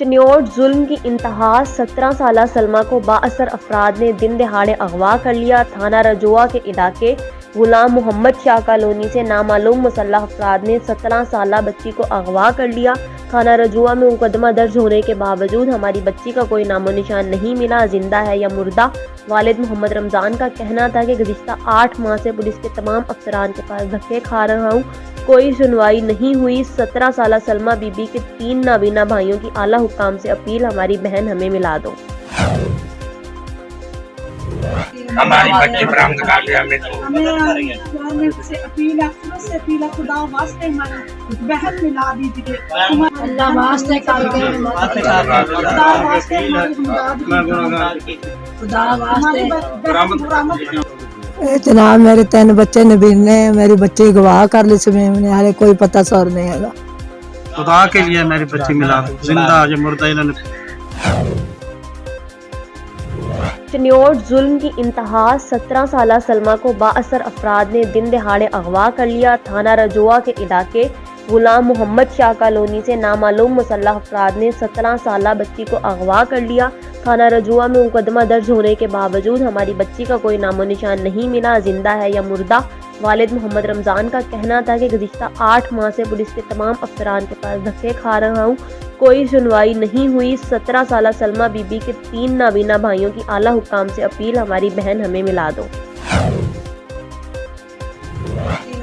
چنیوٹ ظلم کی انتہا 17 سالہ سلمہ کو بااثر افراد نے دن دہاڑے اغوا کر لیا۔ تھانہ رجوع کے علاقے غلام محمد شاہ کالونی سے نامعلوم مسلح افراد نے 17 سالہ بچی کو اغوا کر لیا۔ تھانہ رجوع میں مقدمہ درج ہونے کے باوجود ہماری بچی کا کوئی نام و نشان نہیں ملا، زندہ ہے یا مردہ۔ والد محمد رمضان کا کہنا تھا کہ گزشتہ 8 ماہ سے پولیس کے تمام افسران کے پاس دھکے کھا رہا ہوں، کوئی سنوائی نہیں ہوئی۔ 17 سالہ سلمہ بی بی کے 3 نابینا بھائیوں کی اعلیٰ حکام سے اپیل، ہماری بہن ہمیں ملا دو۔ ہماری بچی برآمد کر لیا ہمیں تو گورنمنٹ سے اپیل ہے، پولیس سے اپیل ہے، خدا واسطے ہماری بہن ملا دیجیے، اللہ واسطے کر کے خدا واسطے ہماری ملا دیجیے، خدا واسطے برآمد جناب میرے 3 بچے نبینے ہیں، میری بچی گواہ کر لی سمیم نے، ہلے کوئی پتہ سور نہیں ہے۔ خدا کے لیے میری بچی ملا دو، زندہ جو مردہ انہوں نے۔ چنیوٹ ظلم کی انتہا 17 سالہ سلمہ کو بااثر افراد نے دن دہاڑے اغوا کر لیا۔ تھانہ رجوع کے علاقے غلام محمد شاہ کالونی سے نامعلوم مسلح افراد نے 17 سالہ بچی کو اغوا کر لیا۔ تھانہ رجوع میں مقدمہ درج ہونے کے باوجود ہماری بچی کا کوئی نام و نشان نہیں ملا، زندہ ہے یا مردہ۔ والد محمد رمضان کا کہنا تھا کہ گزشتہ 8 ماہ سے پولیس کے تمام افسران کے پاس دھکے کھا رہا ہوں، کوئی سنوائی نہیں ہوئی۔ 17 سالہ سلمہ بی بی کے 3 نابینا بھائیوں کی اعلیٰ حکام سے اپیل، ہماری بہن ہمیں ملا دو۔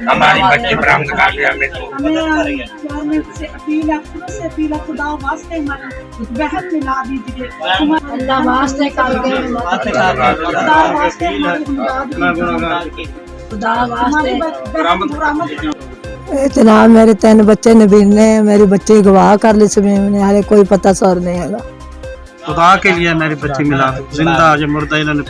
ہماری بچی برآمد کر لیا ہمیں تو گورنمنٹ سے اپیل ہے، پولیس سے اپیل ہے، خدا واسطے ہماری بہن ملا دیجیے، اللہ واسطے کر کے خدا واسطے ہماری ملا دیجیے، خدا واسطے برآمد جناب میرے 3 بچے نبینے ہیں، میری بچی گواہ کر لی سمیم نے، ہلے کوئی پتہ سور نہیں ہے۔ خدا کے لیے میری بچی ملا دو، زندہ جو مردہ انہوں نے۔